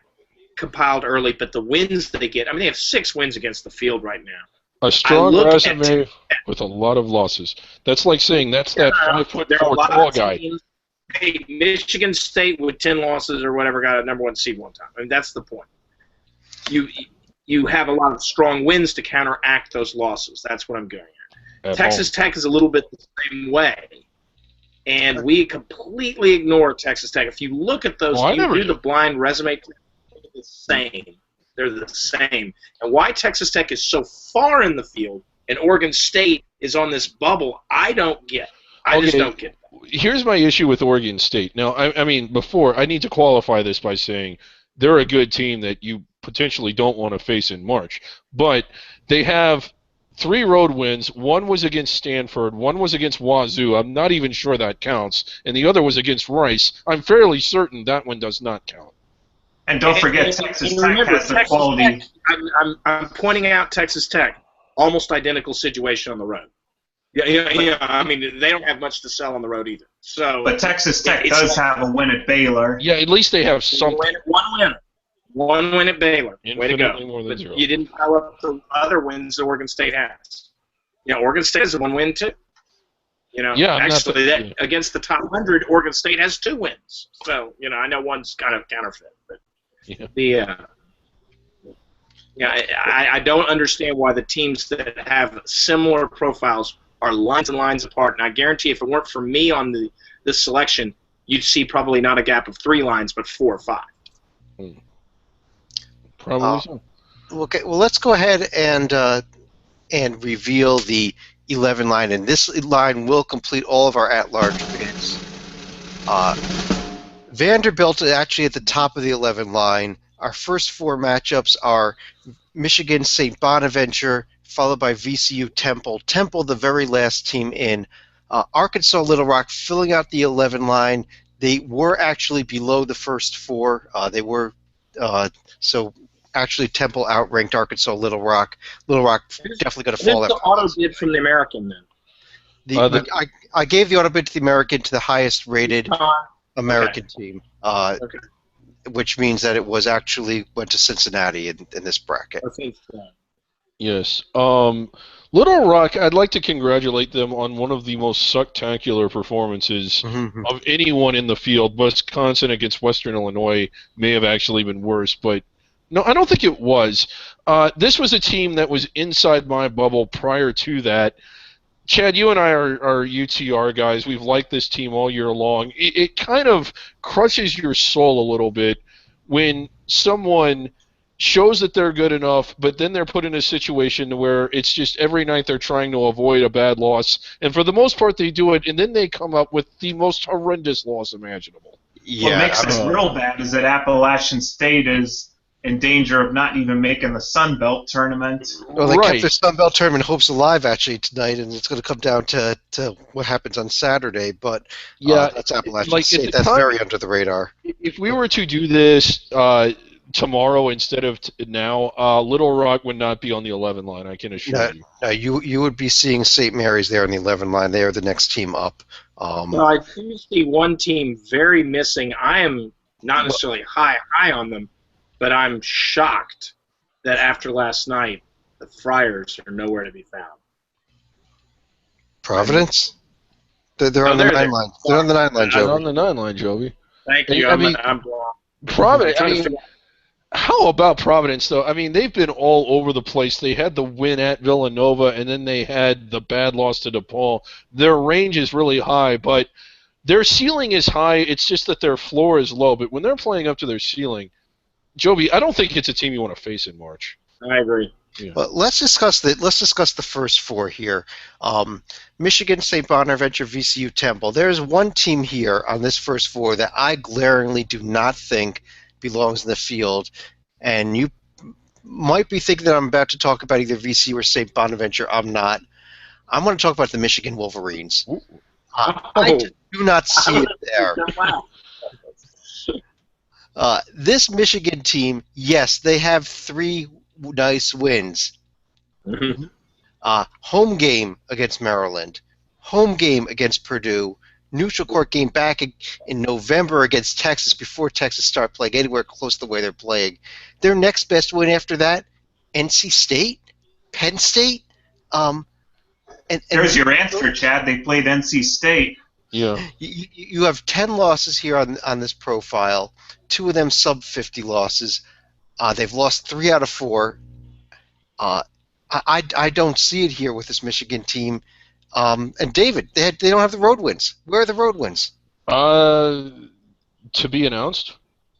Speaker 3: compiled early, but the wins that they get, they have 6 wins against the field right now.
Speaker 2: A strong resume with a lot of losses. That's like saying that's that 5'4" tall guy.
Speaker 3: Hey, Michigan State with 10 losses or whatever got a number 1 seed one time. That's the point. You have a lot of strong wins to counteract those losses. That's what I'm getting at. Texas Tech is a little bit the same way. And we completely ignore Texas Tech. If you look at those, you do the blind resume, they're the same. They're the same. And why Texas Tech is so far in the field and Oregon State is on this bubble, I don't get. I just don't get that.
Speaker 2: Here's my issue with Oregon State. Now, I need to qualify this by saying they're a good team that you potentially don't want to face in March. But they have 3 road wins. 1 was against Stanford. 1 was against Wazoo. I'm not even sure that counts. And the other was against Rice. I'm fairly certain that one does not count.
Speaker 4: And don't forget, Texas Tech has the quality.
Speaker 3: Tech, I'm pointing out Texas Tech, almost identical situation on the road. Yeah. They don't have much to sell on the road either.
Speaker 4: But Texas Tech does have a win at Baylor.
Speaker 2: Yeah, at least they have something.
Speaker 3: One win at Baylor. Way to go.
Speaker 2: More than
Speaker 3: but
Speaker 2: 0.
Speaker 3: You didn't pile up the other wins that Oregon State has. Oregon State has 1 win too. Against the top 100, Oregon State has 2 wins. So, I know one's kind of counterfeit, but I don't understand why the teams that have similar profiles are lines and lines apart. And I guarantee if it weren't for me on this selection, you'd see probably not a gap of 3 lines, but 4 or 5.
Speaker 2: Probably so.
Speaker 1: Okay, well, let's go ahead and reveal the 11 line, and this line will complete all of our at-large bids. Vanderbilt is actually at the top of the 11 line. Our first 4 matchups are Michigan St. Bonaventure, followed by VCU Temple. Temple, the very last team in. Arkansas Little Rock filling out the 11 line. They were actually below the first 4. So actually Temple outranked Arkansas Little Rock. Little Rock definitely going to fall.
Speaker 3: What's the auto bid from the American then?
Speaker 1: I gave the auto bid to the American, to the highest rated American team, which means that it was actually went to Cincinnati in this bracket.
Speaker 2: Yes. Little Rock, I'd like to congratulate them on one of the most spectacular performances of anyone in the field. Wisconsin against Western Illinois may have actually been worse, but no, I don't think it was. This was a team that was inside my bubble prior to that. Chad, you and I are UTR guys. We've liked this team all year long. It kind of crushes your soul a little bit when someone shows that they're good enough, but then they're put in a situation where it's just every night they're trying to avoid a bad loss. And for the most part, they do it, and then they come up with the most horrendous loss imaginable.
Speaker 1: Yeah,
Speaker 4: what makes it real bad is that Appalachian State is in danger of not even making the Sun Belt tournament.
Speaker 1: Well, they kept their Sun Belt tournament hopes alive actually tonight, and it's going to come down to what happens on Saturday. But that's Appalachian State. That's very under the radar.
Speaker 2: If we were to do this tomorrow instead of now, Little Rock would not be on the 11 line, I can assure you.
Speaker 1: No, you would be seeing St. Mary's there on the 11 line. They are the next team up.
Speaker 3: I do see one team very missing. I am not necessarily high on them, but I'm shocked that after last night, the Friars are nowhere to be found.
Speaker 1: Providence? They're on the 9 line. They're on the 9 line, Joby.
Speaker 2: They're on the 9 line, Joby.
Speaker 3: Thank you. I'm wrong.
Speaker 2: Providence. How about Providence, though? They've been all over the place. They had the win at Villanova, and then they had the bad loss to DePaul. Their range is really high, but their ceiling is high. It's just that their floor is low. But when they're playing up to their ceiling, Joby, I don't think it's a team you want to face in March.
Speaker 3: I agree.
Speaker 1: Yeah. Well, let's discuss the first 4 here. Michigan, St. Bonaventure, VCU, Temple. There's one team here on this first 4 that I glaringly do not think belongs in the field, and you might be thinking that I'm about to talk about either VC or St. Bonaventure. I'm not. I'm going to talk about the Michigan Wolverines. I just do not see it there. This Michigan team, yes, they have 3 nice wins.
Speaker 3: Mm-hmm.
Speaker 1: Home game against Maryland, home game against Purdue, neutral court game back in November against Texas before Texas started playing anywhere close to the way they're playing. Their next best win after that, NC State, Penn State. And
Speaker 4: There's your answer, Chad. They played NC State.
Speaker 2: Yeah.
Speaker 1: You have 10 losses here on this profile, 2 of them sub-50 losses. They've lost 3 out of 4. I don't see it here with this Michigan team. And David, they don't have the road wins. Where are the road wins?
Speaker 2: To be announced.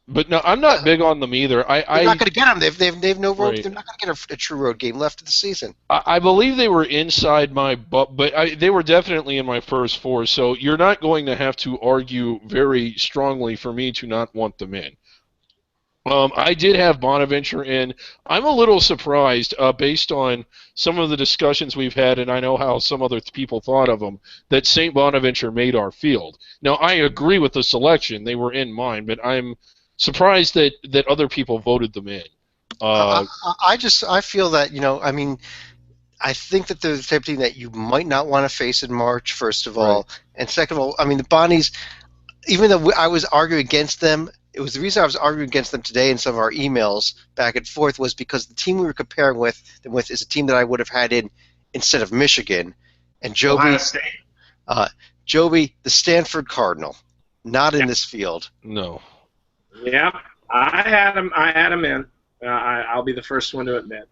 Speaker 2: But no, I'm not big on them either.
Speaker 1: They're not going to get them. They've no road.
Speaker 2: Right.
Speaker 1: They're not going to get a true road game left of the season.
Speaker 2: I believe they were inside my but they were definitely in my first 4. So you're not going to have to argue very strongly for me to not want them in. I did have Bonaventure in. I'm a little surprised, based on some of the discussions we've had, and I know how some other people thought of them, that St. Bonaventure made our field. Now, I agree with the selection. They were in mine, but I'm surprised that other people voted them in.
Speaker 1: I feel that, I think that they're the type of team that you might not want to face in March, first of all.
Speaker 2: Right.
Speaker 1: And second of all, the Bonnies, even though I was arguing against them, it was the reason I was arguing against them today in some of our emails back and forth was because the team we were comparing them with is a team that I would have had in instead of Michigan. And
Speaker 4: Ohio State.
Speaker 1: Joby, the Stanford Cardinal, not in this field.
Speaker 2: No.
Speaker 3: Yeah, I had him in. I'll be the first one to admit.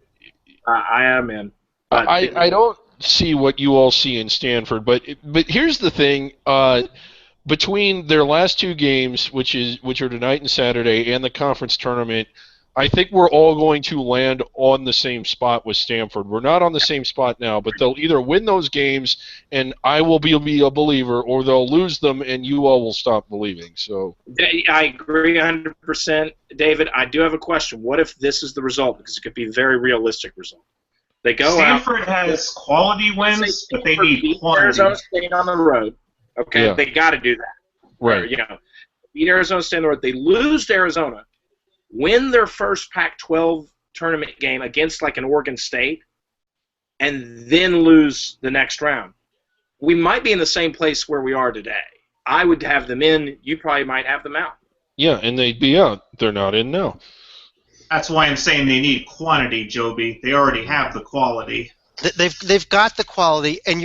Speaker 3: I am in.
Speaker 2: I don't see what you all see in Stanford, but here's the thing. Between their last 2 games, which are tonight and Saturday, and the conference tournament, I think we're all going to land on the same spot with Stanford. We're not on the same spot now, but they'll either win those games, and I will be a believer, or they'll lose them, and you all will stop believing. So
Speaker 3: I agree 100%, David. I do have a question. What if this is the result? Because it could be a very realistic result. They go
Speaker 4: Stanford has quality wins, but they need quantity.
Speaker 3: Arizona State on the road. Okay,
Speaker 2: Yeah.
Speaker 3: They got to do that.
Speaker 2: right.
Speaker 3: Beat Arizona State on the road. They lose to Arizona, win their first Pac-12 tournament game against like an Oregon State, and then lose the next round. We might be in the same place where we are today. I would have them in. You probably might have them out.
Speaker 2: Yeah, and they'd be out. They're not in now.
Speaker 4: That's why I'm saying they need quantity, Joby. They already have the quality.
Speaker 1: They've got the quality, and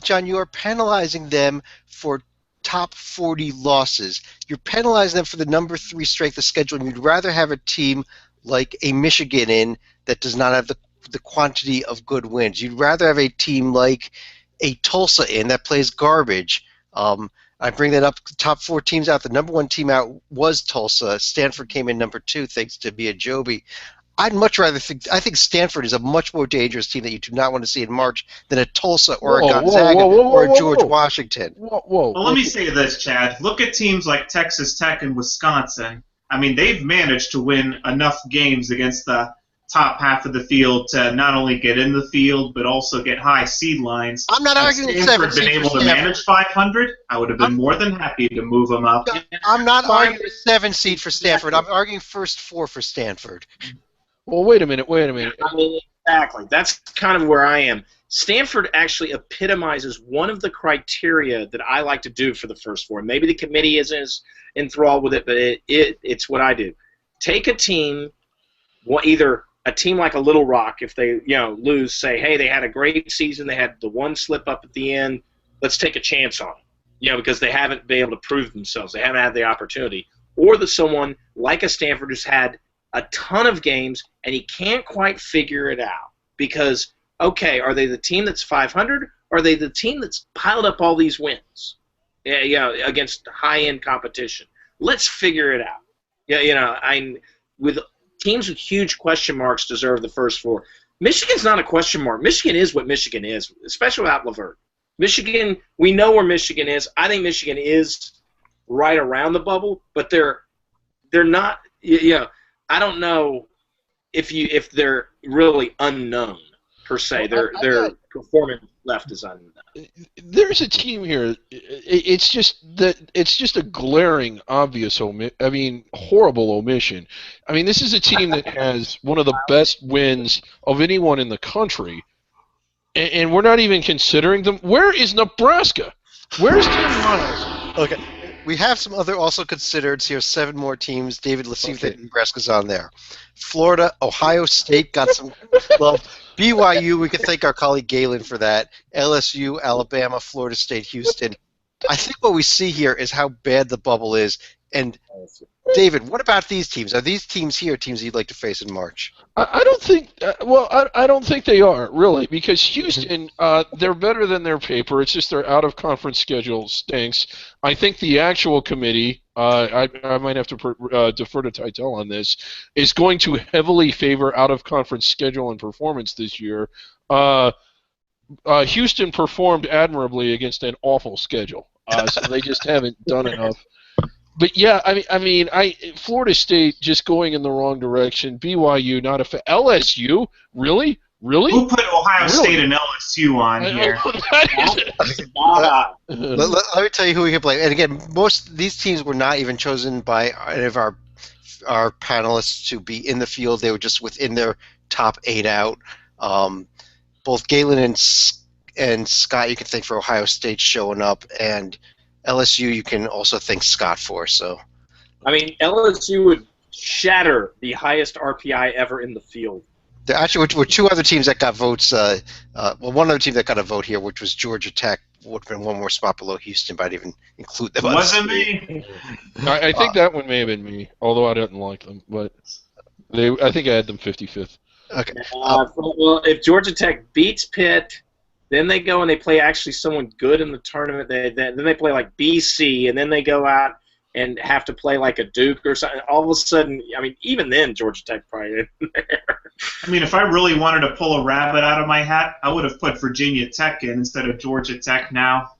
Speaker 1: John, you are penalizing them for top 40 losses. You're penalizing them for the number 3 strength of schedule, and you'd rather have a team like a Michigan in that does not have the quantity of good wins. You'd rather have a team like a Tulsa in that plays garbage. I bring that up. The top 4 teams out. The number 1 team out was Tulsa. Stanford came in number 2 thanks to Joby. I'd much rather I think Stanford is a much more dangerous team that you do not want to see in March than a Tulsa or a Gonzaga or a George Washington.
Speaker 4: Well, let me say this, Chad. Look at teams like Texas Tech and Wisconsin. They've managed to win enough games against the top half of the field to not only get in the field but also get high seed lines.
Speaker 1: I'm not arguing
Speaker 4: Stanford been able to manage 500. I would have been more than happy to move them up.
Speaker 1: I'm not arguing a 7 seed for Stanford. I'm arguing first 4 for Stanford.
Speaker 2: Well, wait a minute.
Speaker 3: Exactly. That's kind of where I am. Stanford actually epitomizes one of the criteria that I like to do for the first 4. Maybe the committee isn't as enthralled with it, but it's what I do. Take a team, either a team like a Little Rock, if they lose, say, hey, they had a great season, they had the one slip up at the end, let's take a chance on them, because they haven't been able to prove themselves, they haven't had the opportunity. Or someone like a Stanford who's had a ton of games and he can't quite figure it out because, okay, are they the team that's 500 or are they the team that's piled up all these wins against high-end competition? Let's figure it out. With teams with huge question marks deserve the first 4. Michigan's not a question mark. Michigan is what Michigan is, especially without LeVert. Michigan, we know where Michigan is. I think Michigan is right around the bubble, but they're not. I don't know if they're really unknown per se, their performance left is unknown.
Speaker 2: There's a team here. It's just a glaring, obvious horrible omission. I mean, this is a team that has one of the best wins of anyone in the country, and we're not even considering them. Where is Nebraska? Where's Tim Miles?
Speaker 1: Okay. We have some other also considered here. 7 more teams. David, let's see if Nebraska's on there. Florida, Ohio State got some love. BYU, we can thank our colleague Galen for that. LSU, Alabama, Florida State, Houston. I think what we see here is how bad the bubble is. And David, what about these teams? Are these teams here teams you'd like to face in March?
Speaker 2: I don't think. I don't think they are really, because Houston, they're better than their paper. It's just their out-of-conference schedule stinks. I think the actual committee, I might have to defer to Titel on this, is going to heavily favor out-of-conference schedule and performance this year. Houston performed admirably against an awful schedule, so they just haven't done enough. But yeah, Florida State just going in the wrong direction. BYU not LSU really?
Speaker 4: Who put Ohio State and LSU on here?
Speaker 1: Let me tell you who we can play. And again, most of these teams were not even chosen by any of our panelists to be in the field. They were just within their top 8 out. Both Galen and Scott, you can thank for Ohio State showing up, and LSU you can also thank Scott for. So,
Speaker 3: I mean, LSU would shatter the highest RPI ever in the field.
Speaker 1: There actually were 2 other teams that got votes. One other team that got a vote here, which was Georgia Tech, would have been one more spot below Houston, but I didn't even include them.
Speaker 4: Wasn't me.
Speaker 2: I think that one may have been me, although I didn't like them. But I think I had them 55th.
Speaker 1: Okay.
Speaker 3: Well, if Georgia Tech beats Pitt, then they go and they play actually someone good in the tournament. Then they play like BC, and then they go out and have to play like a Duke or something. All of a sudden, I mean, even then, Georgia Tech probably isn't there.
Speaker 4: I mean, if I really wanted to pull a rabbit out of my hat, I would have put Virginia Tech in instead of Georgia Tech now.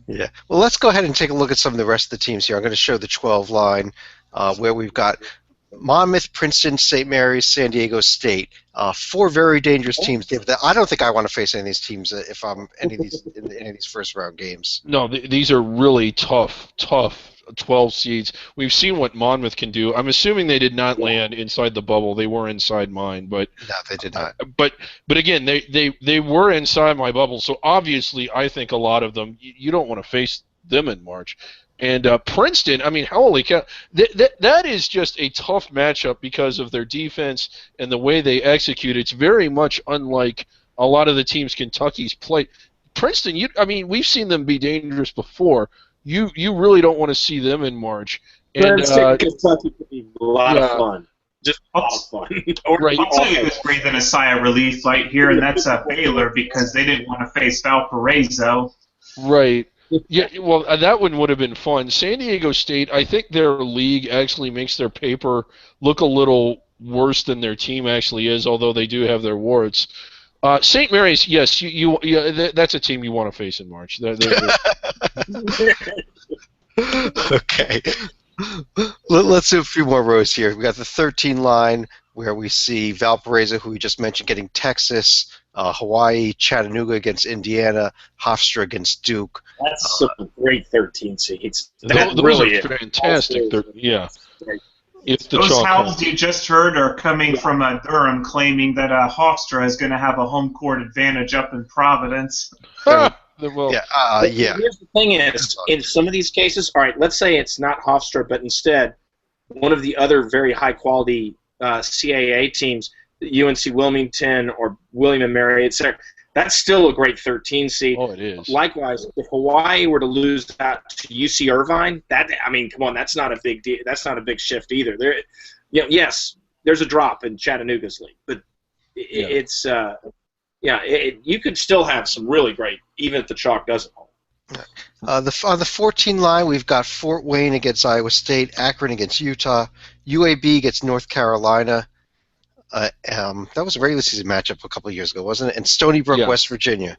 Speaker 1: Yeah. Well, let's go ahead and take a look at some of the rest of the teams here. I'm going to show the 12 line where we've got Monmouth, Princeton, St. Mary's, San Diego State. 4 very dangerous teams. I don't think I want to face any of these teams if I'm in any of these first round games.
Speaker 2: No, these are really tough 12 seeds. We've seen what Monmouth can do. I'm assuming they did not land inside the bubble. They were inside mine, but
Speaker 1: no, they did not.
Speaker 2: But again, they were inside my bubble. So obviously, I think a lot of them you don't want to face them in March. And Princeton, I mean, holy cow, that is just a tough matchup because of their defense and the way they execute. It's very much unlike a lot of the teams Kentucky's played. Princeton, we've seen them be dangerous before. You really don't want to see them in March. And
Speaker 3: Kentucky could be a lot of fun. Just a lot of fun.
Speaker 2: Right.
Speaker 4: I'll tell you who's breathing a sigh of relief right here, and that's Baylor, because they didn't want to face Valparaiso.
Speaker 2: Right. Yeah, well, that one would have been fun. San Diego State, I think their league actually makes their paper look a little worse than their team actually is, although they do have their warts. St. Mary's, yes, that's a team you want to face in March.
Speaker 1: Okay. Let's do a few more rows here. We got the 13 line where we see Valparaiso, who we just mentioned, getting Texas, Hawaii, Chattanooga against Indiana, Hofstra against Duke.
Speaker 3: That's some great 13 seeds.
Speaker 2: Those really are fantastic. Yeah. If the
Speaker 4: those howls you just heard are coming from Durham claiming that Hofstra is going to have a home court advantage up in Providence.
Speaker 3: Here's the thing is, in some of these cases, all right, let's say it's not Hofstra, but instead one of the other very high-quality CAA teams, UNC Wilmington or William & Mary, etc., that's still a great 13 seed.
Speaker 2: Oh, it is.
Speaker 3: Likewise, if Hawaii were to lose out to UC Irvine, come on, that's not a big deal. That's not a big shift either. Yes, there's a drop in Chattanooga's league, but it's you could still have some really great, even if the chalk doesn't hold.
Speaker 1: On the 14 line, we've got Fort Wayne against Iowa State, Akron against Utah, UAB against North Carolina. That was a regular season matchup a couple of years ago, wasn't it? And Stony Brook, West Virginia.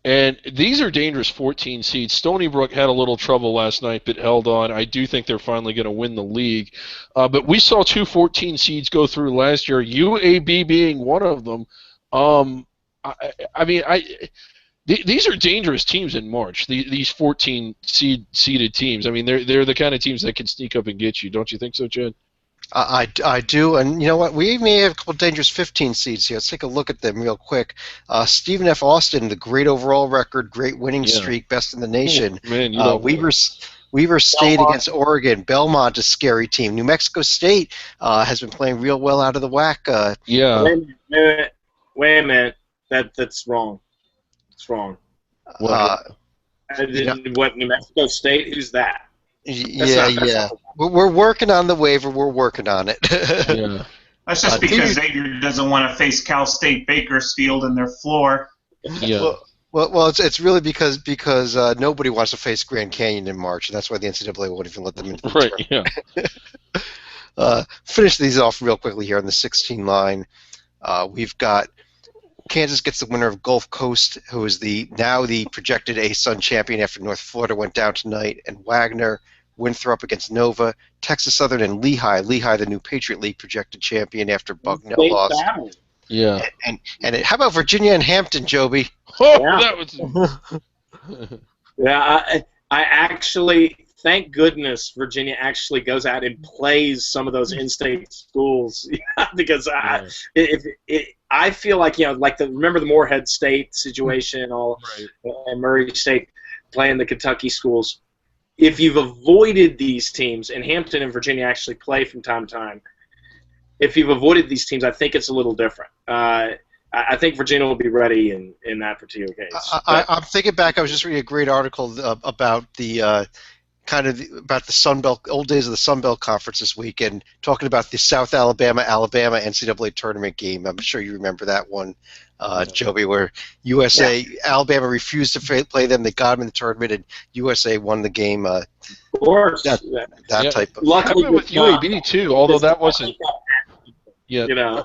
Speaker 2: And these are dangerous 14 seeds. Stony Brook had a little trouble last night, but held on. I do think they're finally going to win the league. But we saw 2 14 seeds go through last year, UAB being one of them. These are dangerous teams in March. These 14 seeded teams. I mean, they're the kind of teams that can sneak up and get you. Don't you think so, Chad?
Speaker 1: I do, and you know what? We may have a couple dangerous 15 seeds here. Let's take a look at them real quick. Stephen F. Austin, the great overall record, great winning streak, best in the nation.
Speaker 2: Oh, man,
Speaker 1: Weaver State against Oregon. Belmont, a scary team. New Mexico State has been playing real well out of the WAC.
Speaker 3: Wait a minute. That's wrong. It's wrong.
Speaker 1: What,
Speaker 3: New Mexico State? Who's that?
Speaker 1: Yeah. We're working on the waiver. We're working on it.
Speaker 2: Yeah.
Speaker 4: That's just because Xavier doesn't want to face Cal State Bakersfield in their floor.
Speaker 2: Yeah.
Speaker 1: Well, it's really because nobody wants to face Grand Canyon in March, and that's why the NCAA won't even let them into the tournament.
Speaker 2: Yeah.
Speaker 1: Finish these off real quickly here on the 16 line. We've got Kansas gets the winner of Gulf Coast, who is now the projected A-Sun champion after North Florida went down tonight, and Wagner. Winthrop against Nova, Texas Southern and Lehigh. Lehigh, the new Patriot League projected champion after Bucknell lost.
Speaker 2: Yeah.
Speaker 1: How about Virginia and Hampton, Joby?
Speaker 2: Oh, yeah. That was.
Speaker 3: Yeah, I actually, thank goodness, Virginia actually goes out and plays some of those in-state schools because I feel like remember the Morehead State situation and Murray State playing the Kentucky schools. If you've avoided these teams, and Hampton and Virginia actually play from time to time, if you've avoided these teams, I think it's a little different. I think Virginia will be ready in that particular case.
Speaker 1: I'm thinking back. I was just reading a great article about the about the Sun Belt, old days of the Sun Belt Conference this week, and talking about the South Alabama NCAA tournament game. I'm sure you remember that one, Joby, where Alabama refused to play them. They got them in the tournament, and USA won the game.
Speaker 3: Of course,
Speaker 1: that type of.
Speaker 2: Luckily with UAB too, although that wasn't. Yeah,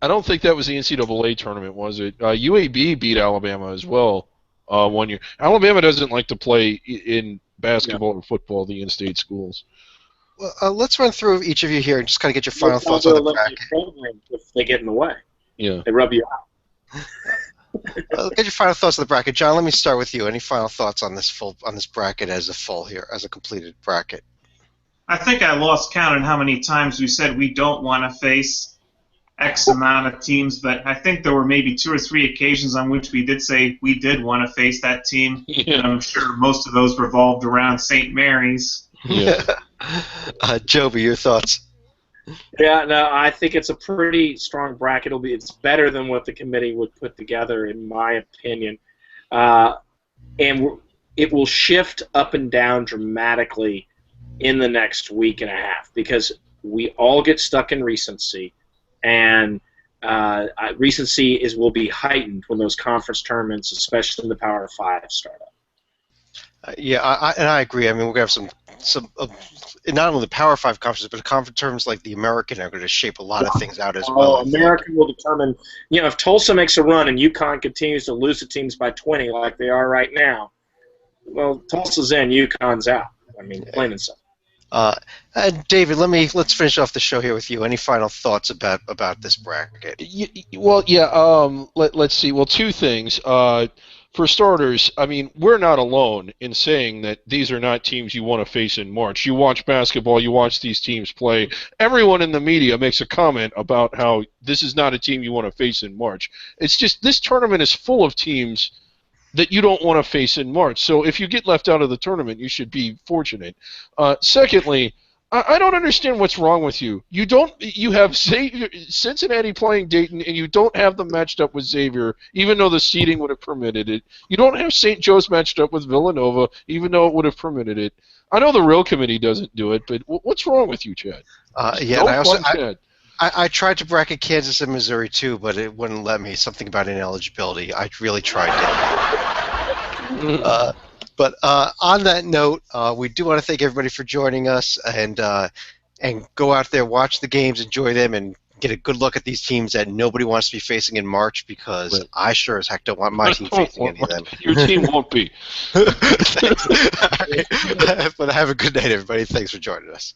Speaker 2: I don't think that was the NCAA tournament, was it? UAB beat Alabama as well 1 year. Alabama doesn't like to play in basketball or football, the in-state schools.
Speaker 1: Well, let's run through each of you here and just kind of get your final thoughts on the bracket.
Speaker 3: If they get in the way,
Speaker 2: they
Speaker 3: rub you out.
Speaker 1: Get your final thoughts on the bracket, John. Let me start with you. Any final thoughts on this bracket as a completed bracket?
Speaker 4: I think I lost count on how many times we said we don't want to face X amount of teams, but I think there were maybe 2 or 3 occasions on which we did say we did want to face that team, and I'm sure most of those revolved around St. Mary's.
Speaker 2: Yeah.
Speaker 1: Joby, your thoughts?
Speaker 3: Yeah, no, I think it's a pretty strong bracket. It's better than what the committee would put together, in my opinion, and it will shift up and down dramatically in the next week and a half because we all get stuck in recency. And recency will be heightened when those conference tournaments, especially in the Power 5, start up.
Speaker 1: I agree. I mean, we're going to have some not only the Power 5 conferences, but conference terms like the American are going to shape a lot of things out as well.
Speaker 3: American will determine, if Tulsa makes a run and UConn continues to lose to teams by 20 like they are right now, well, Tulsa's in, UConn's out. I mean, plain and simple.
Speaker 1: David, let's finish off the show here with you. Any final thoughts about this bracket?
Speaker 2: Let's see. Well, 2 things. For starters, I mean, we're not alone in saying that these are not teams you want to face in March. You watch basketball, you watch these teams play. Everyone in the media makes a comment about how this is not a team you want to face in March. It's just this tournament is full of teams that you don't want to face in March. So if you get left out of the tournament, you should be fortunate. Secondly, I don't understand what's wrong with you. You have Cincinnati playing Dayton, and you don't have them matched up with Xavier, even though the seeding would have permitted it. You don't have St. Joe's matched up with Villanova, even though it would have permitted it. I know the real committee doesn't do it, but what's wrong with you, Chad?
Speaker 1: I tried to bracket Kansas and Missouri too, but it wouldn't let me. Something about ineligibility. I really tried to. But on that note, we do want to thank everybody for joining us, and go out there, watch the games, enjoy them, and get a good look at these teams that nobody wants to be facing in March, because
Speaker 2: Right.
Speaker 1: I sure as heck don't want my team facing any of them.
Speaker 2: Your team won't be.
Speaker 1: Thanks. All right. But have a good night, everybody. Thanks for joining us.